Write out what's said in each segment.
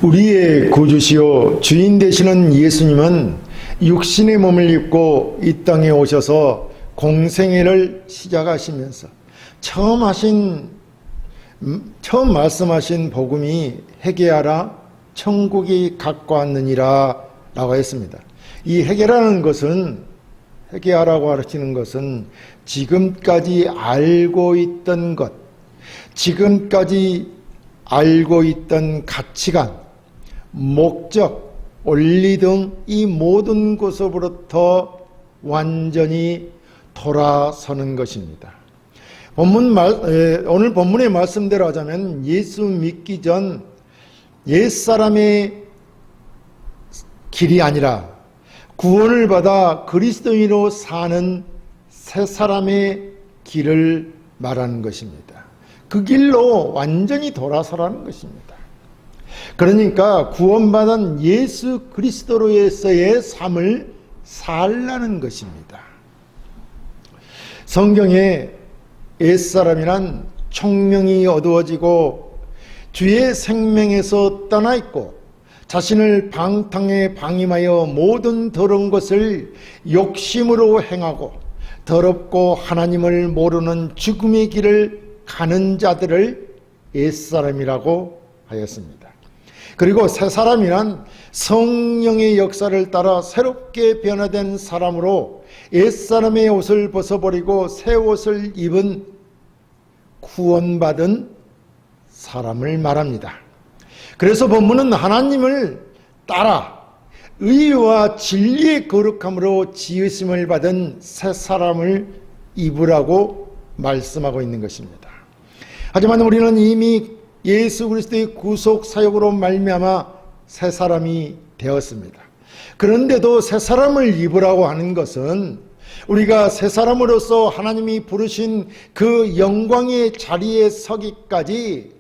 우리의 구주시요 주인 되시는 예수님은 육신의 몸을 입고 이 땅에 오셔서 공생애를 시작하시면서 처음 말씀하신 복음이 회개하라 천국이 가까웠느니라 라고 했습니다. 이 회개라는 것은, 회개하라고 하시는 것은 지금까지 알고 있던 것, 지금까지 알고 있던 가치관, 목적, 원리 등 이 모든 것으로부터 완전히 돌아서는 것입니다. 오늘 본문의 말씀대로 하자면 예수 믿기 전 옛사람의 길이 아니라 구원을 받아 그리스도인으로 사는 새 사람의 길을 말하는 것입니다. 그 길로 완전히 돌아서라는 것입니다. 그러니까 구원받은 예수 그리스도로서의 삶을 살라는 것입니다. 성경에 옛사람이란 총명이 어두워지고 주의 생명에서 떠나 있고 자신을 방탕에 방임하여 모든 더러운 것을 욕심으로 행하고 더럽고 하나님을 모르는 죽음의 길을 가는 자들을 옛사람이라고 하였습니다. 그리고 새 사람이란 성령의 역사를 따라 새롭게 변화된 사람으로 옛사람의 옷을 벗어버리고 새 옷을 입은 구원받은 사람을 말합니다. 그래서 본문은 하나님을 따라 의와 진리의 거룩함으로 지으심을 받은 새 사람을 입으라고 말씀하고 있는 것입니다. 하지만 우리는 이미 예수 그리스도의 구속 사역으로 말미암아 새 사람이 되었습니다. 그런데도 새 사람을 입으라고 하는 것은 우리가 새 사람으로서 하나님이 부르신 그 영광의 자리에 서기까지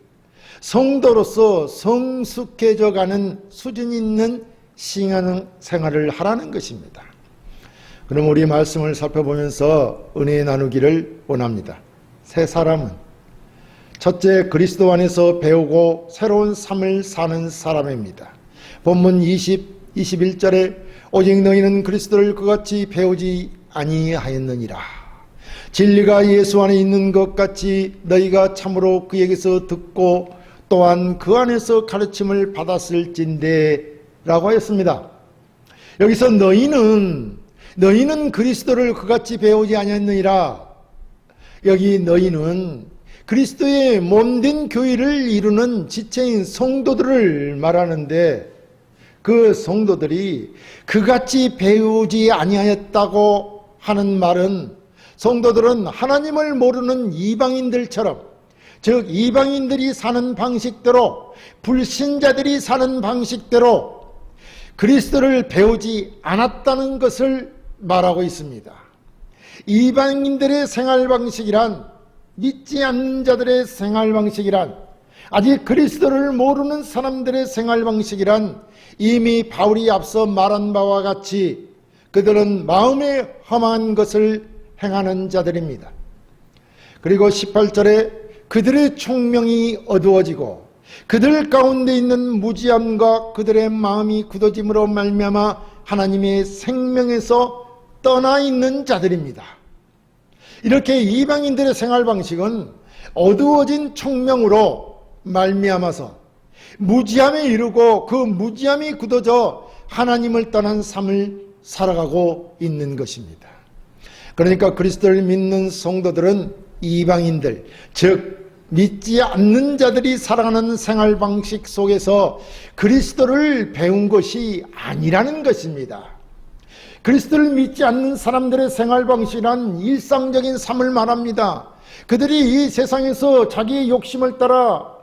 성도로서 성숙해져 가는 수준 있는 신앙생활을 하라는 것입니다. 그럼 우리 말씀을 살펴보면서 은혜 나누기를 원합니다. 새 사람은 첫째, 그리스도 안에서 배우고 새로운 삶을 사는 사람입니다. 본문 21절에 오직 너희는 그리스도를 그같이 배우지 아니하였느니라. 진리가 예수 안에 있는 것 같이 너희가 참으로 그에게서 듣고 또한 그 안에서 가르침을 받았을진대 라고 하였습니다. 여기서 너희는 그리스도를 그같이 배우지 아니하였느니라. 여기 너희는 그리스도의 몸된 교회를 이루는 지체인 성도들을 말하는데 그 성도들이 그같이 배우지 아니하였다고 하는 말은 성도들은 하나님을 모르는 이방인들처럼, 즉 이방인들이 사는 방식대로, 불신자들이 사는 방식대로 그리스도를 배우지 않았다는 것을 말하고 있습니다. 이방인들의 생활 방식이란, 믿지 않는 자들의 생활 방식이란, 아직 그리스도를 모르는 사람들의 생활 방식이란 이미 바울이 앞서 말한 바와 같이 그들은 마음에 험한 것을 행하는 자들입니다. 그리고 18절에 그들의 총명이 어두워지고 그들 가운데 있는 무지함과 그들의 마음이 굳어짐으로 말미암아 하나님의 생명에서 떠나 있는 자들입니다. 이렇게 이방인들의 생활 방식은 어두워진 총명으로 말미암아서 무지함에 이르고 그 무지함이 굳어져 하나님을 떠난 삶을 살아가고 있는 것입니다. 그러니까 그리스도를 믿는 성도들은 이방인들, 즉 믿지 않는 자들이 살아가는 생활 방식 속에서 그리스도를 배운 것이 아니라는 것입니다. 그리스도를 믿지 않는 사람들의 생활 방식이란 일상적인 삶을 말합니다. 그들이 이 세상에서 자기의 욕심을 따라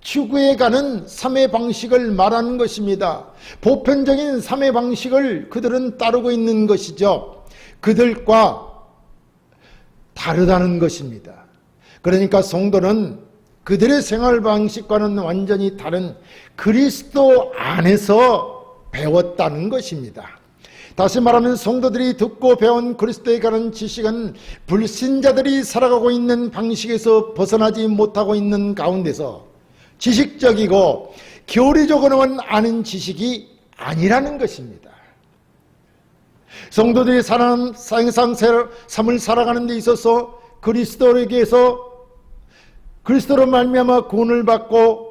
추구해가는 삶의 방식을 말하는 것입니다. 보편적인 삶의 방식을 그들은 따르고 있는 것이죠. 그들과 다르다는 것입니다. 그러니까 성도는 그들의 생활 방식과는 완전히 다른 그리스도 안에서 배웠다는 것입니다. 다시 말하면 성도들이 듣고 배운 그리스도에 관한 지식은 불신자들이 살아가고 있는 방식에서 벗어나지 못하고 있는 가운데서 지식적이고 교리적으로만 아는 지식이 아니라는 것입니다. 성도들이 살아가는 생상 삶을 살아가는 데 있어서 그리스도에게서 그리스도로 말미암아 구원을 받고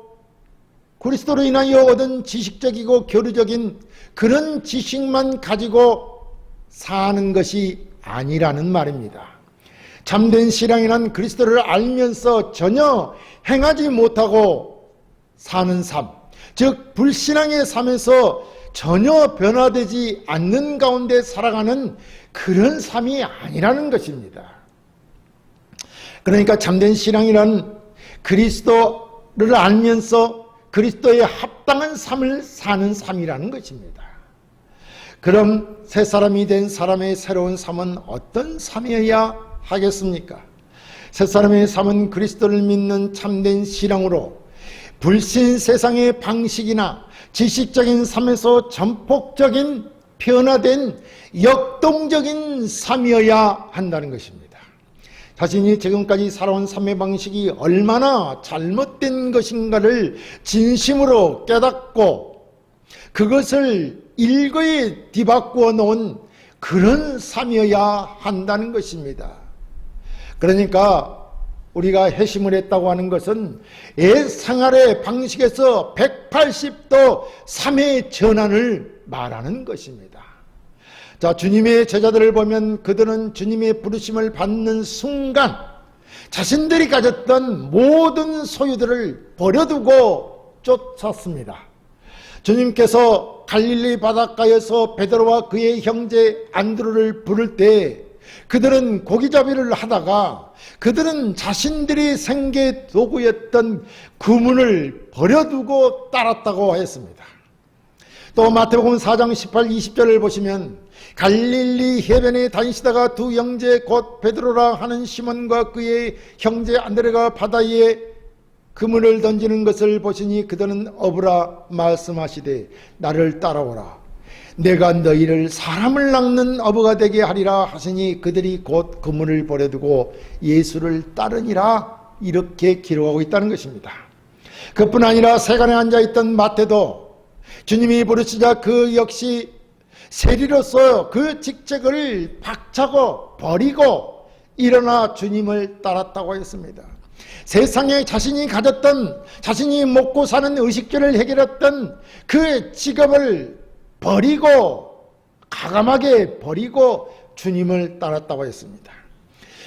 그리스도로 인하여 얻은 지식적이고 교리적인 그런 지식만 가지고 사는 것이 아니라는 말입니다. 참된 신앙이란 그리스도를 알면서 전혀 행하지 못하고 사는 삶, 즉 불신앙의 삶에서 전혀 변화되지 않는 가운데 살아가는 그런 삶이 아니라는 것입니다. 그러니까 참된 신앙이란 그리스도를 알면서 그리스도에 합당한 삶을 사는 삶이라는 것입니다. 그럼 새 사람이 된 사람의 새로운 삶은 어떤 삶이어야 하겠습니까? 새 사람의 삶은 그리스도를 믿는 참된 신앙으로 불신 세상의 방식이나 지식적인 삶에서 전폭적인 변화된 역동적인 삶이어야 한다는 것입니다. 자신이 지금까지 살아온 삶의 방식이 얼마나 잘못된 것인가를 진심으로 깨닫고 그것을 일거에 뒤바꾸어 놓은 그런 삶이어야 한다는 것입니다. 그러니까 우리가 회심을 했다고 하는 것은 옛 생활의 방식에서 180도 3의 전환을 말하는 것입니다. 자, 주님의 제자들을 보면 그들은 주님의 부르심을 받는 순간 자신들이 가졌던 모든 소유들을 버려두고 쫓았습니다. 주님께서 갈릴리 바닷가에서 베드로와 그의 형제 안드로를 부를 때 그들은 고기잡이를 하다가 그들은 자신들이 생계 도구였던 구문을 버려두고 따랐다고 했습니다. 또 마태복음 4장 18, 20절을 보시면 갈릴리 해변에 다니시다가 두 형제 곧 베드로라 하는 시몬과 그의 형제 안드레가 바다에 그물을 던지는 것을 보시니 그들은 어부라 말씀하시되 나를 따라오라. 내가 너희를 사람을 낚는 어부가 되게 하리라 하시니 그들이 곧 그물을 버려두고 예수를 따르니라. 이렇게 기록하고 있다는 것입니다. 그뿐 아니라 세간에 앉아있던 마태도 주님이 부르시자 그 역시 세리로서 그 직책을 박차고 버리고 일어나 주님을 따랐다고 했습니다. 세상에 자신이 가졌던, 자신이 먹고 사는 의식주를 해결했던 그 직업을 버리고 가감하게 버리고 주님을 따랐다고 했습니다.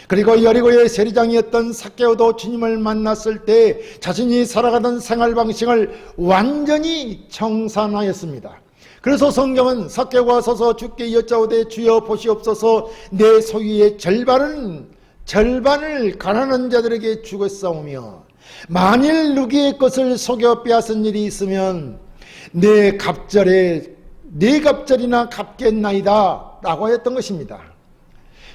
그리고 여리고의 세리장이었던 삭개오도 주님을 만났을 때 자신이 살아가던 생활 방식을 완전히 청산하였습니다. 그래서 성경은 삭개오가 서서 주께 여짜오되 주여 보시옵소서 내 소유의 절반을 가난한 자들에게 주겠사오며 만일 누구의 것을 속여 빼앗은 일이 있으면 내 갑절이나 갚겠나이다 라고 했던 것입니다.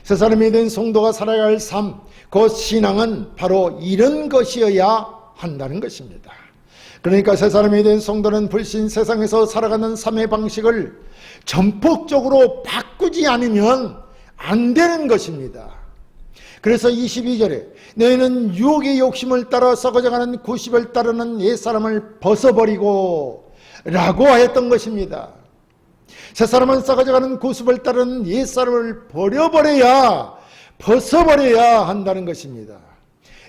새 사람이 된 성도가 살아야 할 삶, 그 신앙은 바로 이런 것이어야 한다는 것입니다. 그러니까 새 사람이 된 성도는 불신 세상에서 살아가는 삶의 방식을 전폭적으로 바꾸지 않으면 안 되는 것입니다. 그래서 22절에 너희는 유혹의 욕심을 따라 썩어져가는 구십을 따르는 옛사람을 벗어버리고 라고 했던 것입니다. 새사람은 썩어져가는 구습을 따르는 옛사람을 벗어버려야 한다는 것입니다.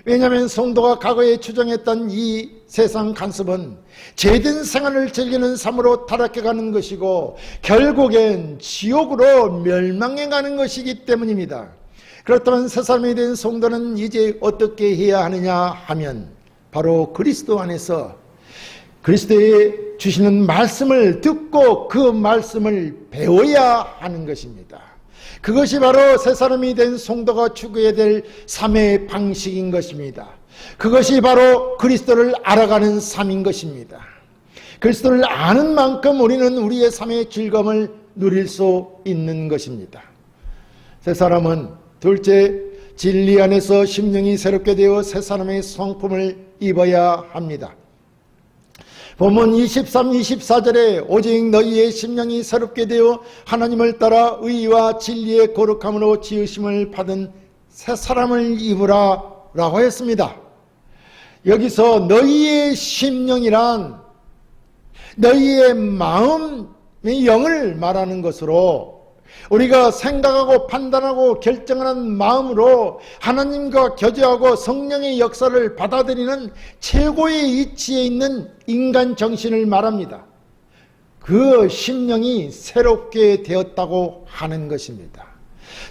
왜냐하면 성도가 과거에 추정했던 이 세상 간섭은 죄된 생활을 즐기는 삶으로 타락해가는 것이고 결국엔 지옥으로 멸망해가는 것이기 때문입니다. 그렇다면 새 사람이 된 성도는 이제 어떻게 해야 하느냐 하면 바로 그리스도 안에서 그리스도의 주시는 말씀을 듣고 그 말씀을 배워야 하는 것입니다. 그것이 바로 새 사람이 된 성도가 추구해야 될 삶의 방식인 것입니다. 그것이 바로 그리스도를 알아가는 삶인 것입니다. 그리스도를 아는 만큼 우리는 우리의 삶의 즐거움을 누릴 수 있는 것입니다. 새 사람은 둘째, 진리 안에서 심령이 새롭게 되어 새 사람의 성품을 입어야 합니다. 본문 23, 24절에 오직 너희의 심령이 새롭게 되어 하나님을 따라 의와 진리의 거룩함으로 지으심을 받은 새 사람을 입으라 라고 했습니다. 여기서 너희의 심령이란 너희의 마음의 영을 말하는 것으로, 우리가 생각하고 판단하고 결정하는 마음으로 하나님과 교제하고 성령의 역사를 받아들이는 최고의 위치에 있는 인간 정신을 말합니다. 그 심령이 새롭게 되었다고 하는 것입니다.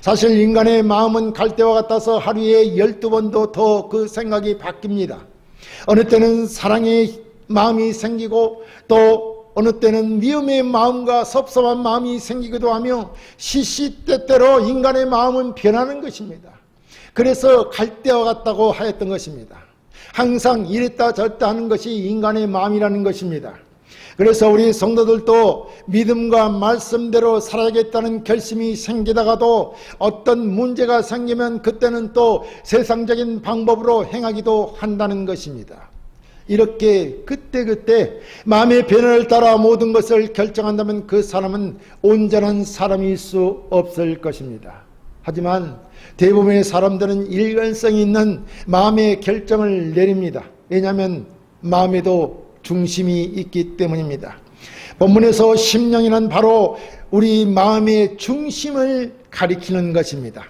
사실 인간의 마음은 갈대와 같아서 하루에 12번도 더 그 생각이 바뀝니다. 어느 때는 사랑의 마음이 생기고, 또 어느 때는 미움의 마음과 섭섭한 마음이 생기기도 하며, 시시때때로 인간의 마음은 변하는 것입니다. 그래서 갈대와 같다고 하였던 것입니다. 항상 이랬다 저랬다 하는 것이 인간의 마음이라는 것입니다. 그래서 우리 성도들도 믿음과 말씀대로 살아야겠다는 결심이 생기다가도 어떤 문제가 생기면 그때는 또 세상적인 방법으로 행하기도 한다는 것입니다. 이렇게 그때그때 마음의 변화를 따라 모든 것을 결정한다면 그 사람은 온전한 사람일 수 없을 것입니다. 하지만 대부분의 사람들은 일관성이 있는 마음의 결정을 내립니다. 왜냐하면 마음에도 중심이 있기 때문입니다. 본문에서 심령이란 바로 우리 마음의 중심을 가리키는 것입니다.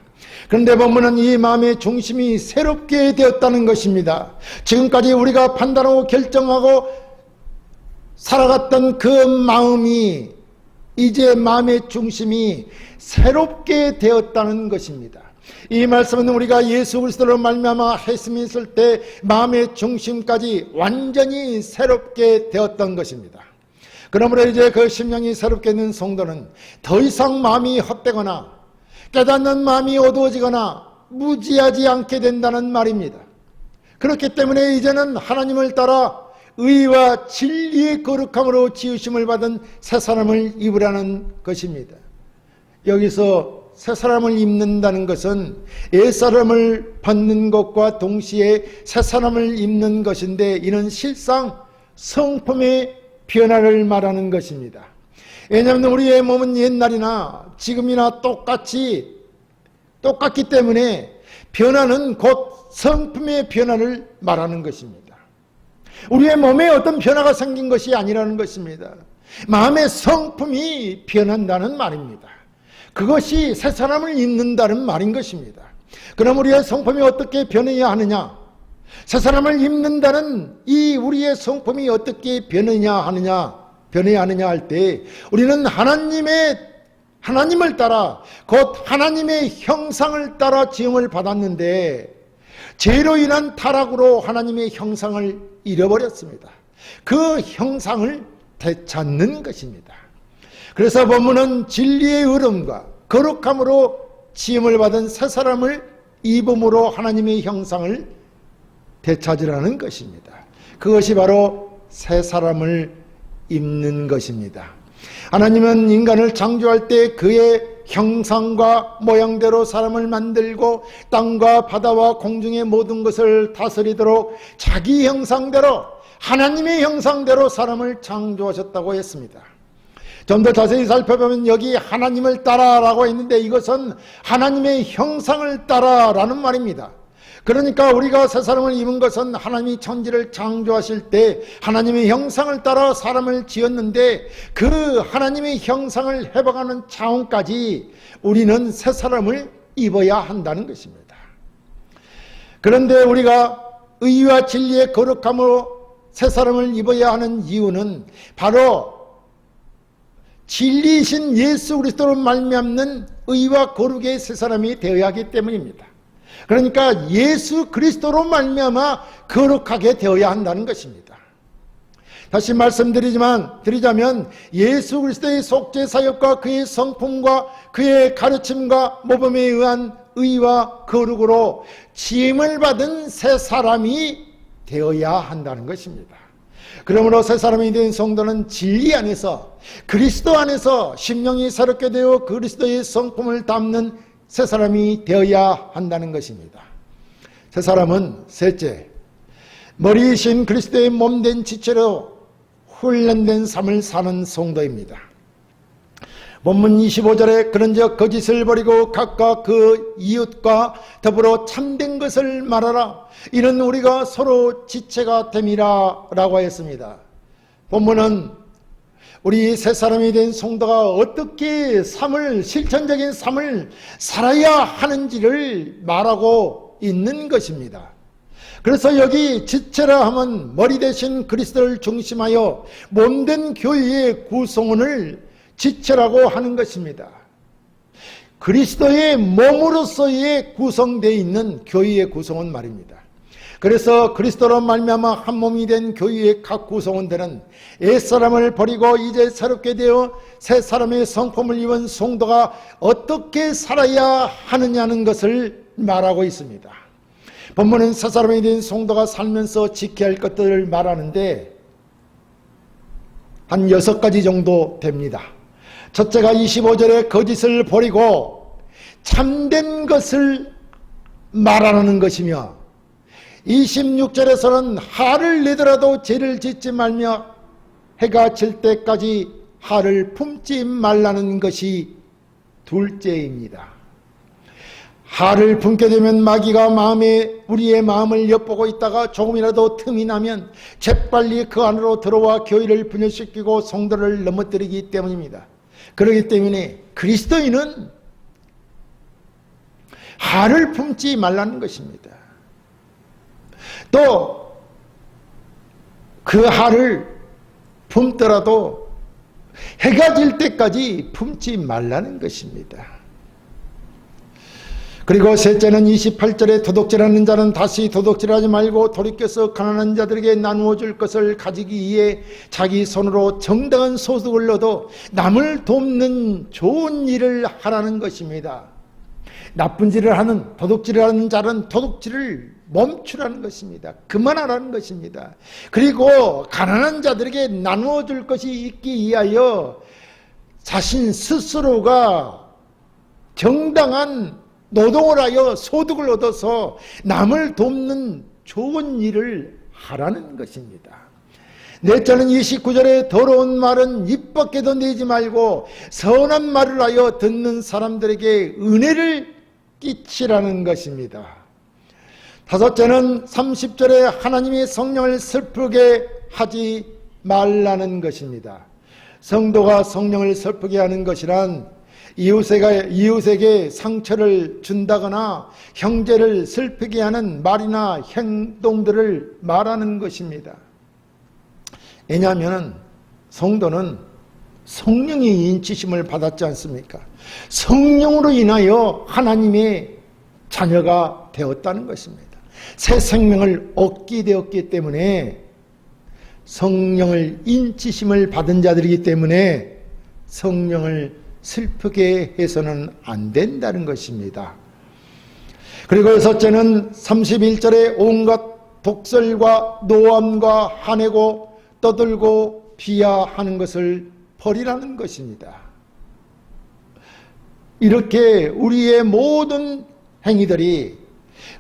그런데 본문은 이 마음의 중심이 새롭게 되었다는 것입니다. 지금까지 우리가 판단하고 결정하고 살아갔던 그 마음이 이제 마음의 중심이 새롭게 되었다는 것입니다. 이 말씀은 우리가 예수 그리스도로 말미암아 했음이 있을 때 마음의 중심까지 완전히 새롭게 되었던 것입니다. 그러므로 이제 그 심령이 새롭게 된 성도는 더 이상 마음이 헛되거나 깨닫는 마음이 어두워지거나 무지하지 않게 된다는 말입니다. 그렇기 때문에 이제는 하나님을 따라 의와 진리의 거룩함으로 지으심을 받은 새 사람을 입으라는 것입니다. 여기서 새 사람을 입는다는 것은 옛사람을 벗는 것과 동시에 새 사람을 입는 것인데, 이는 실상 성품의 변화를 말하는 것입니다. 왜냐하면 우리의 몸은 옛날이나 지금이나 똑같기 때문에 변화는 곧 성품의 변화를 말하는 것입니다. 우리의 몸에 어떤 변화가 생긴 것이 아니라는 것입니다. 마음의 성품이 변한다는 말입니다. 그것이 새 사람을 입는다는 말인 것입니다. 그럼 우리의 성품이 어떻게 변해야 하느냐? 새 사람을 입는다는 이 우리의 성품이 어떻게 변해야 하느냐 할 때, 우리는 하나님을 따라 곧 하나님의 형상을 따라 지음을 받았는데, 죄로 인한 타락으로 하나님의 형상을 잃어버렸습니다. 그 형상을 되찾는 것입니다. 그래서 본문은 진리의 의름과 거룩함으로 지음을 받은 새 사람을 입음으로 하나님의 형상을 되찾으라는 것입니다. 그것이 바로 새 사람을 입는 것입니다. 하나님은 인간을 창조할 때 그의 형상과 모양대로 사람을 만들고 땅과 바다와 공중의 모든 것을 다스리도록 자기 형상대로, 하나님의 형상대로 사람을 창조하셨다고 했습니다. 좀 더 자세히 살펴보면 여기 하나님을 따라라고 했는데, 이것은 하나님의 형상을 따라라는 말입니다. 그러니까 우리가 새 사람을 입은 것은 하나님이 천지를 창조하실 때 하나님의 형상을 따라 사람을 지었는데, 그 하나님의 형상을 회복하는 차원까지 우리는 새 사람을 입어야 한다는 것입니다. 그런데 우리가 의와 진리의 거룩함으로 새 사람을 입어야 하는 이유는 바로 진리이신 예수 그리스도로 말미암는 의와 거룩의 새 사람이 되어야 하기 때문입니다. 그러니까 예수 그리스도로 말미암아 거룩하게 되어야 한다는 것입니다. 다시 말씀드리자면 예수 그리스도의 속죄 사역과 그의 성품과 그의 가르침과 모범에 의한 의와 거룩으로 지음을 받은 새 사람이 되어야 한다는 것입니다. 그러므로 새 사람이 된 성도는 진리 안에서, 그리스도 안에서 심령이 새롭게 되어 그리스도의 성품을 담는 새 사람이 되어야 한다는 것입니다. 새 사람은 셋째, 머리이신 그리스도의 몸된 지체로 훈련된 삶을 사는 성도입니다. 본문 25절에 그런즉 거짓을 버리고 각각 그 이웃과 더불어 참된 것을 말하라. 이는 우리가 서로 지체가 됨이라 라고 했습니다. 본문은 우리 새 사람이 된 성도가 어떻게 실천적인 삶을 살아야 하는지를 말하고 있는 것입니다. 그래서 여기 지체라 하면 머리 대신 그리스도를 중심하여 몸된 교회의 구성원을 지체라고 하는 것입니다. 그리스도의 몸으로서의 구성되어 있는 교회의 구성원 말입니다. 그래서 그리스도로 말미암아 한 몸이 된 교회의 각 구성원들은 옛사람을 버리고 이제 새롭게 되어 새 사람의 성품을 입은 성도가 어떻게 살아야 하느냐는 것을 말하고 있습니다. 본문은 새 사람이 된 성도가 살면서 지켜야 할 것들을 말하는데 한 6가지 정도 됩니다. 첫째가 25절에 거짓을 버리고 참된 것을 말하는 것이며 26절에서는 화를 내더라도 죄를 짓지 말며 해가 질 때까지 화를 품지 말라는 것이 둘째입니다. 화를 품게 되면 마귀가 우리의 마음을 엿보고 있다가 조금이라도 틈이 나면 재빨리 그 안으로 들어와 교회를 분열시키고 성도를 넘어뜨리기 때문입니다. 그렇기 때문에 그리스도인은 화를 품지 말라는 것입니다. 또 그 화를 품더라도 해가 질 때까지 품지 말라는 것입니다. 그리고 셋째는 28절에 도둑질하는 자는 다시 도둑질하지 말고 돌이켜서 가난한 자들에게 나누어 줄 것을 가지기 위해 자기 손으로 정당한 소득을 얻어 남을 돕는 좋은 일을 하라는 것입니다. 나쁜 일을 하는 도둑질을 하는 자는 도둑질을 멈추라는 것입니다. 그만하라는 것입니다. 그리고 가난한 자들에게 나누어 줄 것이 있기 위하여 자신 스스로가 정당한 노동을 하여 소득을 얻어서 남을 돕는 좋은 일을 하라는 것입니다. 넷째는 29절에 더러운 말은 입 밖에도 내지 말고 선한 말을 하여 듣는 사람들에게 은혜를 끼치라는 것입니다. 다섯째는 30절에 하나님의 성령을 슬프게 하지 말라는 것입니다. 성도가 성령을 슬프게 하는 것이란 이웃에게 상처를 준다거나 형제를 슬프게 하는 말이나 행동들을 말하는 것입니다. 왜냐하면 성도는 성령의 인치심을 받았지 않습니까? 성령으로 인하여 하나님의 자녀가 되었다는 것입니다. 새 생명을 얻게 되었기 때문에 성령을 인치심을 받은 자들이기 때문에 성령을 슬프게 해서는 안 된다는 것입니다. 그리고 여섯째는 31절에 온갖 독설과 노함과 화내고 떠들고 비하하는 것을 버리라는 것입니다. 이렇게 우리의 모든 행위들이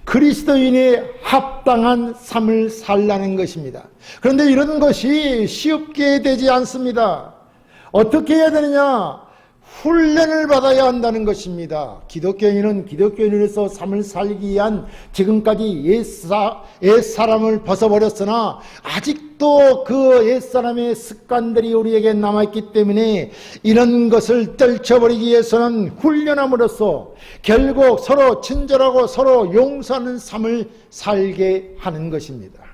그리스도인의 합당한 삶을 살라는 것입니다. 그런데 이런 것이 쉽게 되지 않습니다. 어떻게 해야 되느냐? 훈련을 받아야 한다는 것입니다. 기독교인은 기독교인으로서 삶을 살기 위한 지금까지 옛사람을 벗어버렸으나 아직도 그 옛사람의 습관들이 우리에게 남아있기 때문에 이런 것을 떨쳐버리기 위해서는 훈련함으로써 결국 서로 친절하고 서로 용서하는 삶을 살게 하는 것입니다.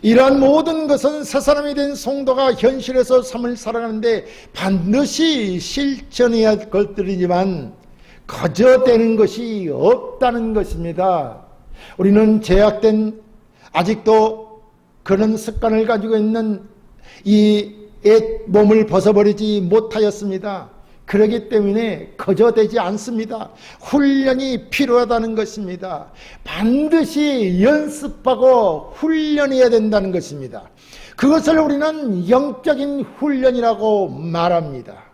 이러한 모든 것은 새 사람이 된 성도가 현실에서 삶을 살아가는데 반드시 실천해야 할 것들이지만 거저 되는 것이 없다는 것입니다. 우리는 제약된 아직도 그런 습관을 가지고 있는 이 옛 몸을 벗어버리지 못하였습니다. 그렇기 때문에 거저 되지 않습니다. 훈련이 필요하다는 것입니다. 반드시 연습하고 훈련해야 된다는 것입니다. 그것을 우리는 영적인 훈련이라고 말합니다.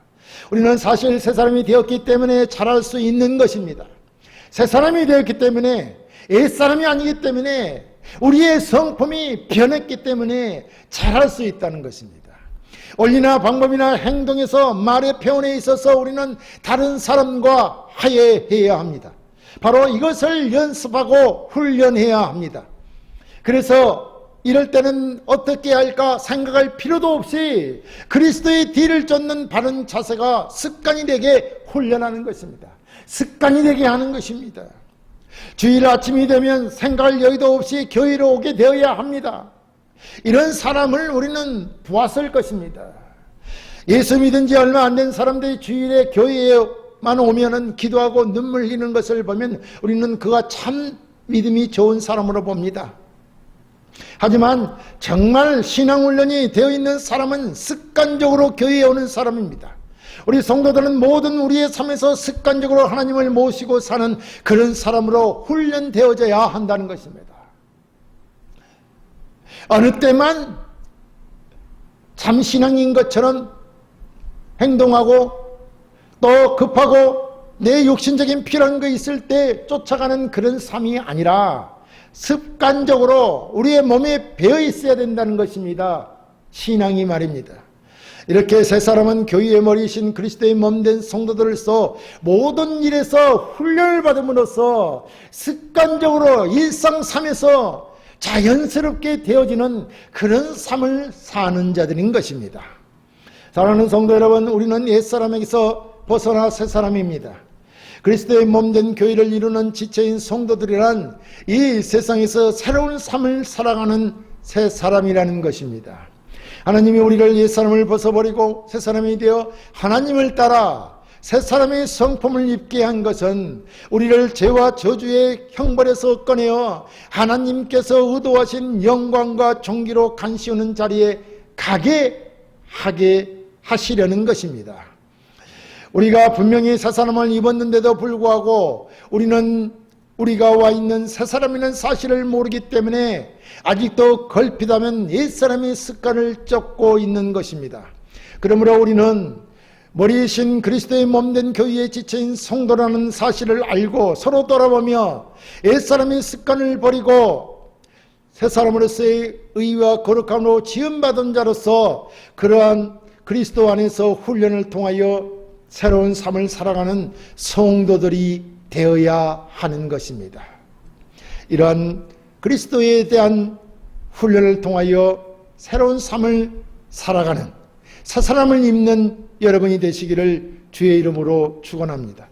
우리는 사실 새 사람이 되었기 때문에 잘할 수 있는 것입니다. 새 사람이 되었기 때문에 옛 사람이 아니기 때문에 우리의 성품이 변했기 때문에 잘할 수 있다는 것입니다. 원리나 방법이나 행동에서 말의 표현에 있어서 우리는 다른 사람과 화해해야 합니다. 바로 이것을 연습하고 훈련해야 합니다. 그래서 이럴 때는 어떻게 할까 생각할 필요도 없이 그리스도의 뒤를 쫓는 바른 자세가 습관이 되게 훈련하는 것입니다. 습관이 되게 하는 것입니다. 주일 아침이 되면 생각할 여유도 없이 교회로 오게 되어야 합니다. 이런 사람을 우리는 보았을 것입니다. 예수 믿은 지 얼마 안 된 사람들이 주일에 교회에만 오면은 기도하고 눈물 흘리는 것을 보면 우리는 그가 참 믿음이 좋은 사람으로 봅니다. 하지만 정말 신앙훈련이 되어 있는 사람은 습관적으로 교회에 오는 사람입니다. 우리 성도들은 모든 우리의 삶에서 습관적으로 하나님을 모시고 사는 그런 사람으로 훈련되어져야 한다는 것입니다. 어느 때만 참 신앙인 것처럼 행동하고 또 급하고 내 욕심적인 필요한 거 있을 때 쫓아가는 그런 삶이 아니라 습관적으로 우리의 몸에 배어 있어야 된다는 것입니다. 신앙이 말입니다. 이렇게 세 사람은 교회의 머리이신 그리스도의 몸된 성도들로서 모든 일에서 훈련을 받음으로써 습관적으로 일상 삶에서 자연스럽게 되어지는 그런 삶을 사는 자들인 것입니다. 사랑하는 성도 여러분, 우리는 옛사람에게서 벗어나 새 사람입니다. 그리스도의 몸된 교회를 이루는 지체인 성도들이란 이 세상에서 새로운 삶을 살아가는 새 사람이라는 것입니다. 하나님이 우리를 옛사람을 벗어버리고 새 사람이 되어 하나님을 따라 새 사람의 성품을 입게 한 것은 우리를 죄와 저주의 형벌에서 꺼내어 하나님께서 의도하신 영광과 존귀로 간시우는 자리에 가게 하게 하시려는 것입니다. 우리가 분명히 새 사람을 입었는데도 불구하고 우리는 우리가 와 있는 새 사람이라는 사실을 모르기 때문에 아직도 걸핏하면 옛사람의 습관을 쫓고 있는 것입니다. 그러므로 우리는 머리이신 그리스도의 몸된 교회의 지체인 성도라는 사실을 알고 서로 돌아보며 옛사람의 습관을 버리고 새 사람으로서의 의와 거룩함으로 지음받은 자로서 그러한 그리스도 안에서 훈련을 통하여 새로운 삶을 살아가는 성도들이 되어야 하는 것입니다. 이러한 그리스도에 대한 훈련을 통하여 새로운 삶을 살아가는 새 사람을 입는 여러분이 되시기를 주의 이름으로 축원합니다.